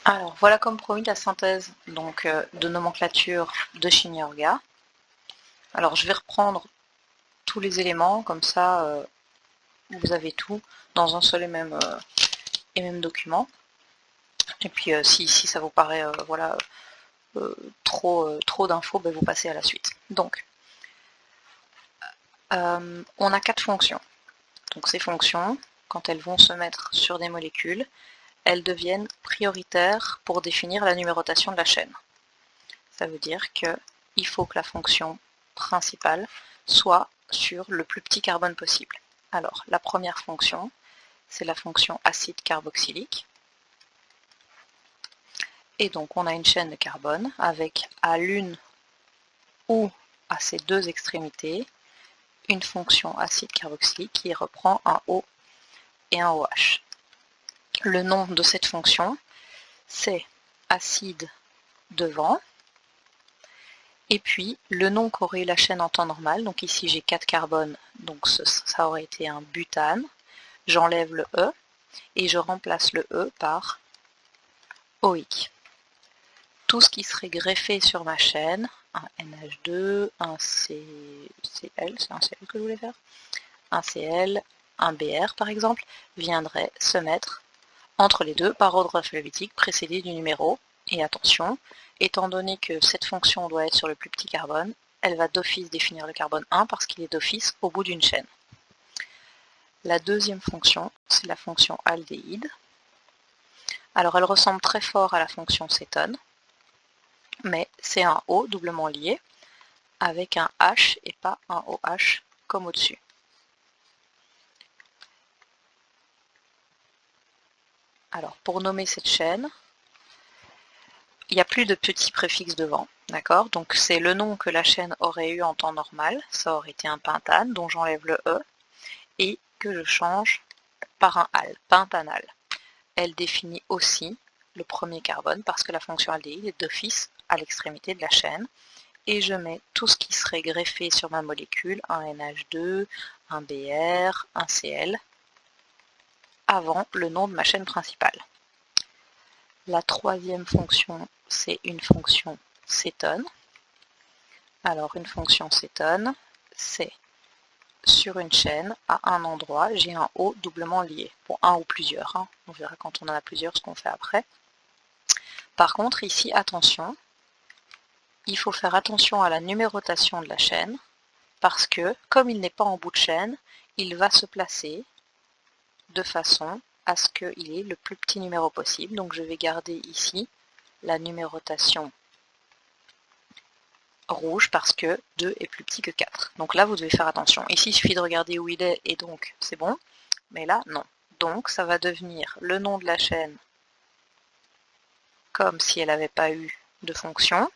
Alors voilà comme promis la synthèse donc, de nomenclature de chimie orga. Alors je vais reprendre tous les éléments, comme ça vous avez tout dans un seul et même document. Et puis si ça vous paraît voilà, trop d'infos, ben, vous passez à la suite. Donc on a 4 fonctions. Donc ces fonctions, quand elles vont se mettre sur des molécules, elles deviennent prioritaires pour définir la numérotation de la chaîne. Ça veut dire qu'il faut que la fonction principale soit sur le plus petit carbone possible. Alors, la première fonction, c'est la fonction acide carboxylique. Et donc, on a une chaîne de carbone avec à l'une ou à ces deux extrémités une fonction acide carboxylique qui reprend un O et un OH. Le nom de cette fonction, c'est acide devant. Et puis, le nom qu'aurait eu la chaîne en temps normal, donc ici j'ai 4 carbones, donc ça aurait été un butane. J'enlève le E et je remplace le E par OIC. Tout ce qui serait greffé sur ma chaîne, un NH2, un CL, c'est un CL que je voulais faire, un CL, un BR par exemple, viendrait se mettre entre les deux par ordre alphabétique précédé du numéro. Et attention, étant donné que cette fonction doit être sur le plus petit carbone, elle va d'office définir le carbone 1 parce qu'il est d'office au bout d'une chaîne. La deuxième fonction, c'est la fonction aldéhyde. Alors elle ressemble très fort à la fonction cétone, mais c'est un O doublement lié avec un H et pas un OH comme au-dessus. Alors pour nommer cette chaîne, il n'y a plus de petits préfixes devant, d'accord? Donc c'est le nom que la chaîne aurait eu en temps normal, ça aurait été un pentane dont j'enlève le E et que je change par un al, pentanal. Elle définit aussi le premier carbone parce que la fonction aldéhyde est d'office à l'extrémité de la chaîne et je mets tout ce qui serait greffé sur ma molécule, un NH2, un BR, un CL, avant le nom de ma chaîne principale. La troisième fonction, c'est une fonction cétone. Alors une fonction cétone, c'est sur une chaîne, à un endroit, j'ai un O doublement lié. Bon, un ou plusieurs, hein. On verra quand on en a plusieurs ce qu'on fait après. Par contre, ici, attention, il faut faire attention à la numérotation de la chaîne, parce que, comme il n'est pas en bout de chaîne, il va se placer de façon à ce qu'il ait le plus petit numéro possible. Donc je vais garder ici la numérotation rouge parce que 2 est plus petit que 4. Donc là, vous devez faire attention. Ici, il suffit de regarder où il est et donc c'est bon. Mais là, non. Donc ça va devenir le nom de la chaîne comme si elle n'avait pas eu de fonction,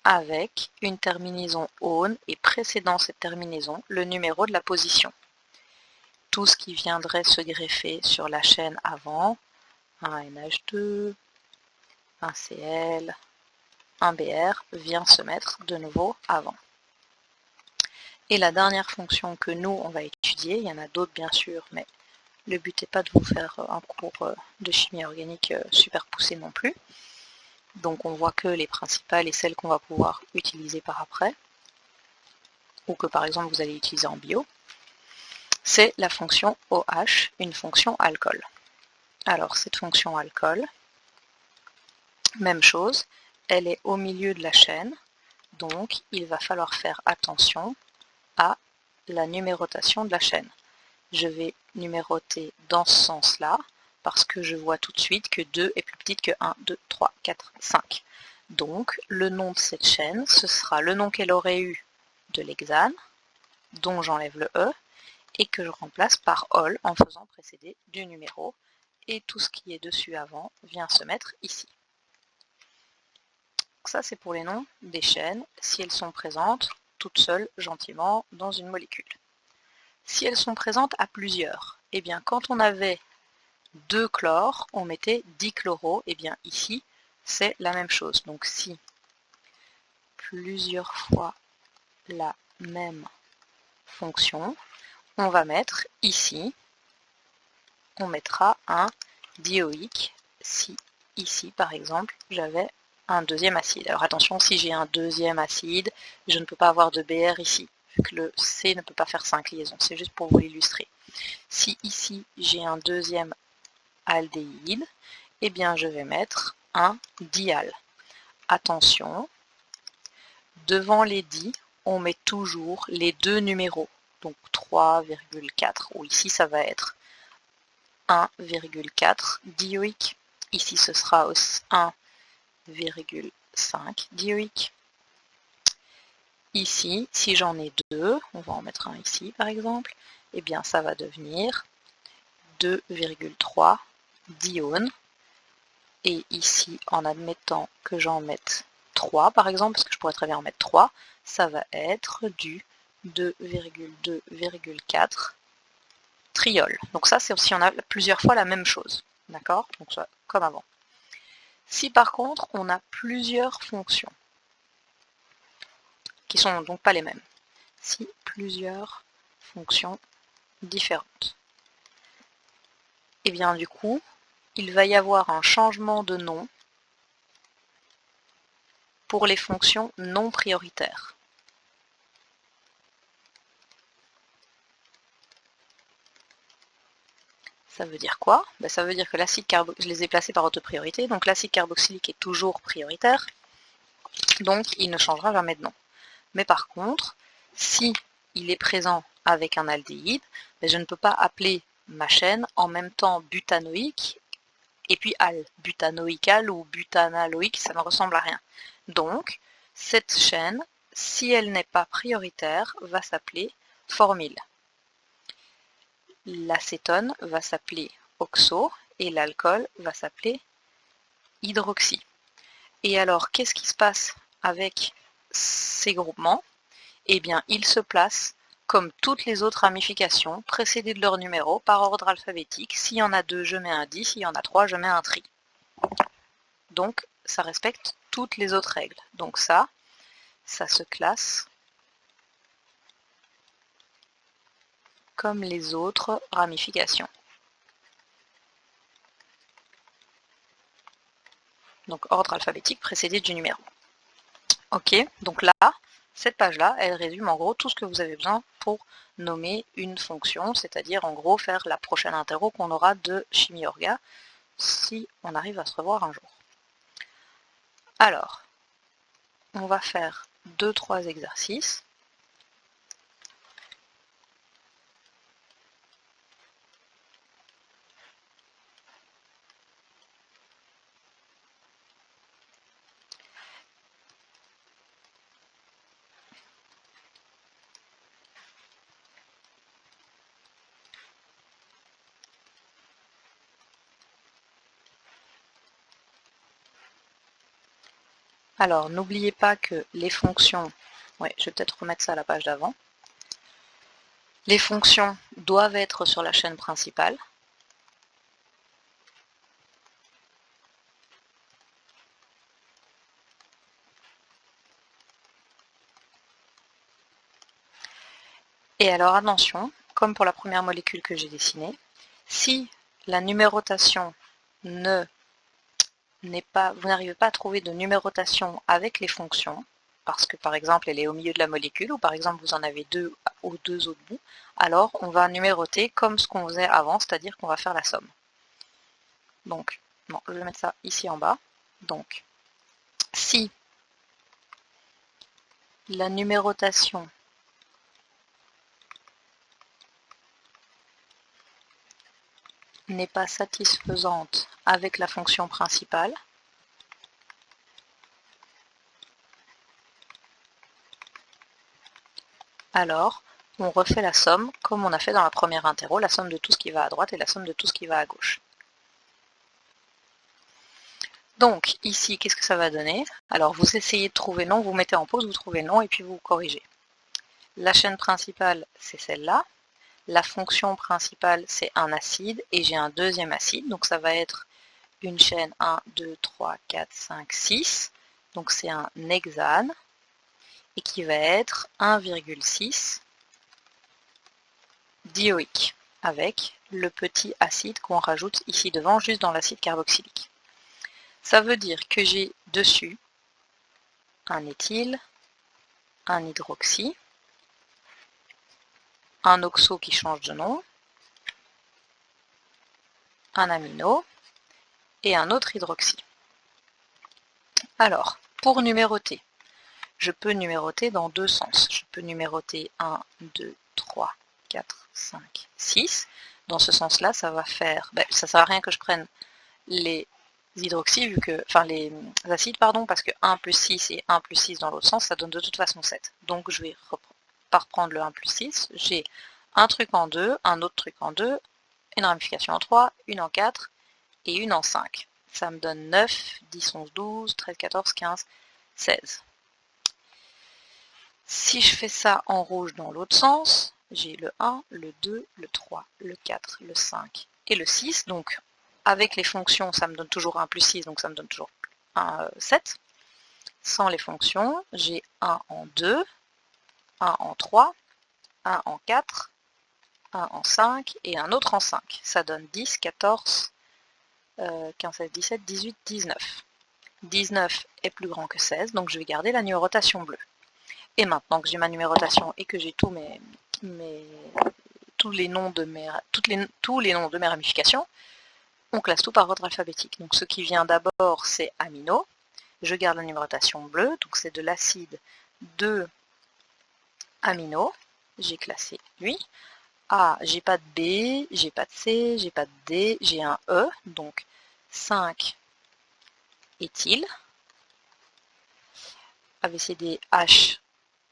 avec une terminaison on et précédant cette terminaison, le numéro de la position. Tout ce qui viendrait se greffer sur la chaîne avant, un NH2, un CL, un BR, vient se mettre de nouveau avant. Et la dernière fonction que nous, on va étudier, il y en a d'autres bien sûr, mais le but n'est pas de vous faire un cours de chimie organique super poussé non plus. Donc on voit que les principales et celles qu'on va pouvoir utiliser par après, ou que par exemple vous allez utiliser en bio, c'est la fonction OH, une fonction alcool. Alors cette fonction alcool, même chose, elle est au milieu de la chaîne, donc il va falloir faire attention à la numérotation de la chaîne. Je vais numéroter dans ce sens-là, parce que je vois tout de suite que 2 est plus petite que 1, 2, 3, 4, 5. Donc le nom de cette chaîne, ce sera le nom qu'elle aurait eu de l'hexane, dont j'enlève le E, et que je remplace par ol en faisant précéder du numéro, et tout ce qui est dessus avant vient se mettre ici. Donc ça c'est pour les noms des chaînes, si elles sont présentes toutes seules gentiment dans une molécule. Si elles sont présentes à plusieurs, eh bien quand on avait 2 chlores, on mettait dichloro, et bien ici c'est la même chose. Donc si plusieurs fois la même fonction, on va mettre ici, on mettra un dioïque si ici par exemple, j'avais un deuxième acide. Alors attention, si j'ai un deuxième acide, je ne peux pas avoir de BR ici, vu que le C ne peut pas faire 5 liaisons. C'est juste pour vous l'illustrer. Si ici j'ai un deuxième aldéhyde, eh bien je vais mettre un dial. Attention, devant les di, on met toujours les deux numéros, donc 3,4, ou ici ça va être 1,4 dioïque. Ici ce sera 1,5 dioïque. Ici, si j'en ai deux, on va en mettre un ici par exemple, eh bien ça va devenir 2,3 diones. Et ici, en admettant que j'en mette 3 par exemple, parce que je pourrais très bien en mettre 3, ça va être du 2,2,4 triol. Donc ça, c'est aussi, on a plusieurs fois la même chose. D'accord? Donc ça, comme avant. Si par contre, on a plusieurs fonctions, qui sont donc pas les mêmes, si plusieurs fonctions différentes, et bien du coup, il va y avoir un changement de nom pour les fonctions non prioritaires. Ça veut dire quoi? Ça veut dire que l'acide carboxylique, je les ai placés par ordre de priorité, donc l'acide carboxylique est toujours prioritaire, donc il ne changera jamais de nom. Mais par contre, si il est présent avec un aldéhyde, je ne peux pas appeler ma chaîne en même temps butanoïque et puis al. Butanoïcal ou butanaloïque, ça ne ressemble à rien. Donc, cette chaîne, si elle n'est pas prioritaire, va s'appeler formyle. L'acétone va s'appeler oxo et l'alcool va s'appeler hydroxy. Et alors, qu'est-ce qui se passe avec ces groupements? Eh bien, ils se placent comme toutes les autres ramifications, précédées de leur numéro, par ordre alphabétique. S'il y en a 2, je mets un di, s'il y en a 3, je mets un tri. Donc, ça respecte toutes les autres règles. Donc ça se classe comme les autres ramifications. Donc, ordre alphabétique précédé du numéro. Ok, donc là, cette page-là, elle résume en gros tout ce que vous avez besoin pour nommer une fonction, c'est-à-dire en gros faire la prochaine interro qu'on aura de chimie orga, si on arrive à se revoir un jour. Alors, on va faire 2-3 exercices. Alors, n'oubliez pas que les fonctions, je vais peut-être remettre ça à la page d'avant. Les fonctions doivent être sur la chaîne principale. Et alors attention, comme pour la première molécule que j'ai dessinée, si la numérotation vous n'arrivez pas à trouver de numérotation avec les fonctions, parce que par exemple elle est au milieu de la molécule, ou par exemple vous en avez deux aux deux autres bouts, alors on va numéroter comme ce qu'on faisait avant, c'est-à-dire qu'on va faire la somme. Donc, bon, je vais mettre ça ici en bas. Donc, si la numérotation n'est pas satisfaisante avec la fonction principale, alors on refait la somme comme on a fait dans la première interro, la somme de tout ce qui va à droite et la somme de tout ce qui va à gauche. Donc ici, qu'est-ce que ça va donner? Alors vous essayez de trouver non, vous mettez en pause, vous trouvez non et puis vous corrigez. La chaîne principale, c'est celle-là. La fonction principale, c'est un acide et j'ai un deuxième acide, donc ça va être une chaîne 1, 2, 3, 4, 5, 6, donc c'est un hexane, et qui va être 1,6 dioïque, avec le petit acide qu'on rajoute ici devant, juste dans l'acide carboxylique. Ça veut dire que j'ai dessus un éthyle, un hydroxy, un oxo qui change de nom, un amino et un autre hydroxy. Alors, pour numéroter, je peux numéroter dans deux sens. Je peux numéroter 1, 2, 3, 4, 5, 6. Dans ce sens-là, ça va faire... ça ne sert à rien que je prenne les hydroxy, enfin les acides, pardon, parce que 1 plus 6 et 1 plus 6 dans l'autre sens, ça donne de toute façon 7. Donc je vais pas reprendre le 1 plus 6. J'ai un truc en 2, un autre truc en 2, une ramification en 3, une en 4 et une en 5. Ça me donne 9, 10, 11, 12, 13, 14, 15, 16. Si je fais ça en rouge dans l'autre sens, j'ai le 1, le 2, le 3, le 4, le 5 et le 6. Donc avec les fonctions, ça me donne toujours 1 plus 6, donc ça me donne toujours 7. Sans les fonctions, j'ai 1 en 2, 1 en 3, 1 en 4, 1 en 5 et un autre en 5. Ça donne 10, 14, 15, 16, 17, 18, 19. 19 est plus grand que 16, donc je vais garder la numérotation bleue. Et maintenant que j'ai ma numérotation et que j'ai tous les noms de mes ramifications, on classe tout par ordre alphabétique. Donc ce qui vient d'abord, c'est amino. Je garde la numérotation bleue, donc c'est de l'acide 2 amino. J'ai classé lui. A, j'ai pas de B, j'ai pas de C, j'ai pas de D, j'ai un E, donc 5 éthyle. ABCD H,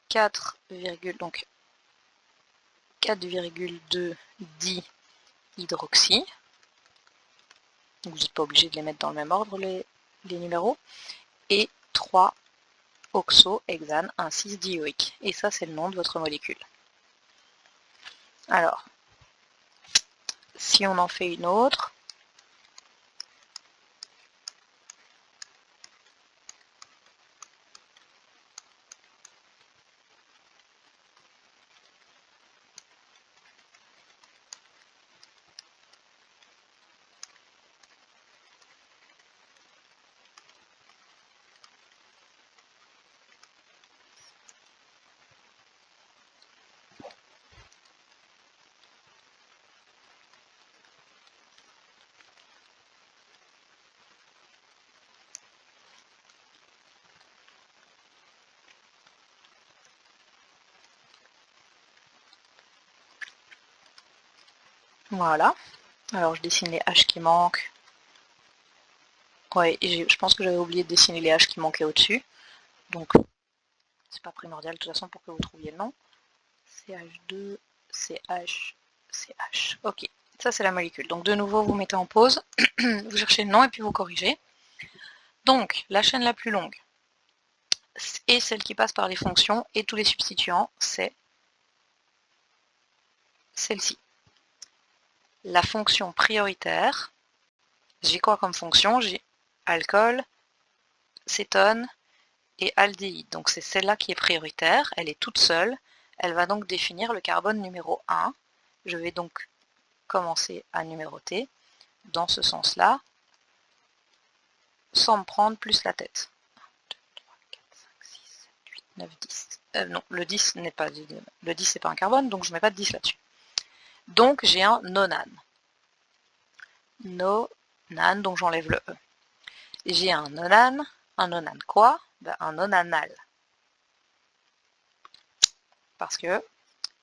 4,2 dihydroxy. Vous n'êtes pas obligé de les mettre dans le même ordre, les numéros. Et 3 oxohexane, un 6-dioïque. Et ça, c'est le nom de votre molécule. Alors, si on en fait une autre, voilà. Alors je dessine les H qui manquent. Ouais, je pense que j'avais oublié de dessiner les H qui manquaient au-dessus. Donc, c'est pas primordial de toute façon pour que vous trouviez le nom. CH2, CH, CH. Ok, ça c'est la molécule. Donc de nouveau, vous mettez en pause, vous cherchez le nom et puis vous corrigez. Donc, la chaîne la plus longue et celle qui passe par les fonctions et tous les substituants, c'est celle-ci. La fonction prioritaire, j'ai quoi comme fonction? J'ai alcool, cétone et aldéhyde. Donc c'est celle-là qui est prioritaire, elle est toute seule. Elle va donc définir le carbone numéro 1. Je vais donc commencer à numéroter dans ce sens-là, sans me prendre plus la tête. 1, 2, 3, 4, 5, 6, 7, 8, 9, 10. Non, le 10 n'est pas le 10 c'est pas un carbone, donc je ne mets pas de 10 là-dessus. Donc j'ai un nonane. Nonane, donc j'enlève le E. J'ai un nonane quoi? Un nonanal. Parce que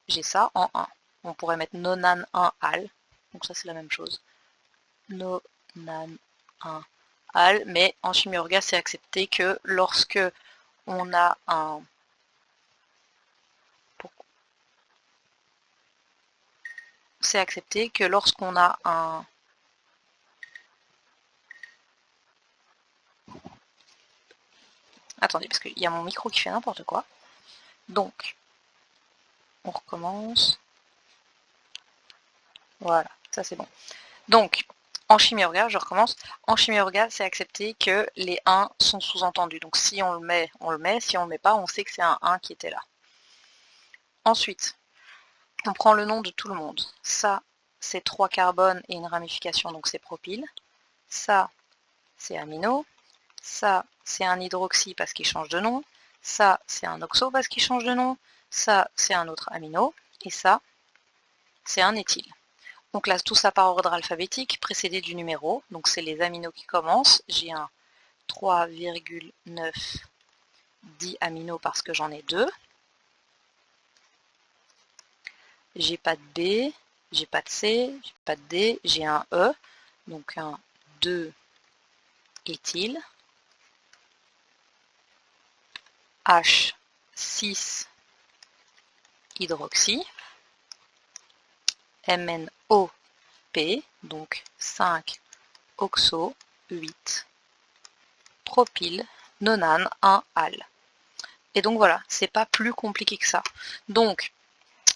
j'ai ça en 1. On pourrait mettre nonane 1 al, donc ça c'est la même chose. Nonane 1 al, mais en chimie orga c'est accepté que lorsque on a un... C'est accepté que lorsqu'on a un... Attendez, parce qu'il y a mon micro qui fait n'importe quoi. Donc, on recommence. Voilà, ça c'est bon. Donc, en chimie orga, je recommence. En chimie orga, c'est accepté que les 1 sont sous-entendus. Donc si on le met, on le met. Si on ne le met pas, on sait que c'est un 1 qui était là. Ensuite, on prend le nom de tout le monde. Ça, c'est 3 carbones et une ramification, donc c'est propyle. Ça, c'est amino. Ça, c'est un hydroxy parce qu'il change de nom. Ça, c'est un oxo parce qu'il change de nom. Ça, c'est un autre amino. Et ça, c'est un éthyle. Donc là, tout ça par ordre alphabétique, précédé du numéro. Donc c'est les aminos qui commencent. J'ai un 3,9 diamino parce que j'en ai 2. J'ai pas de B, j'ai pas de C, j'ai pas de D, j'ai un E. Donc un 2 éthyle. H6 hydroxy. MnOP, donc 5 oxo, 8 propyle, nonane, 1 al. Et donc voilà, c'est pas plus compliqué que ça. Donc,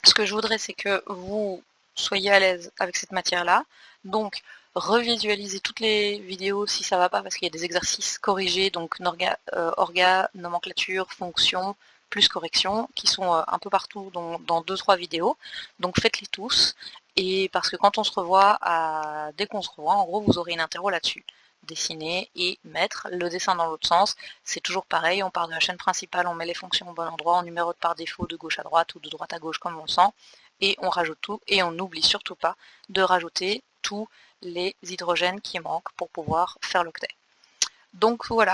ce que je voudrais, c'est que vous soyez à l'aise avec cette matière-là. Donc, revisualisez toutes les vidéos si ça va pas, parce qu'il y a des exercices corrigés, donc orga, nomenclature, fonction, plus correction, qui sont un peu partout dans 2-3 vidéos. Donc faites-les tous, et parce que quand on se revoit, dès qu'on se revoit, en gros, vous aurez une interro là-dessus. Dessiner et mettre le dessin dans l'autre sens, c'est toujours pareil, on part de la chaîne principale, on met les fonctions au bon endroit, on numérote par défaut de gauche à droite ou de droite à gauche comme on le sent, et on rajoute tout, et on n'oublie surtout pas de rajouter tous les hydrogènes qui manquent pour pouvoir faire l'octet. Donc voilà,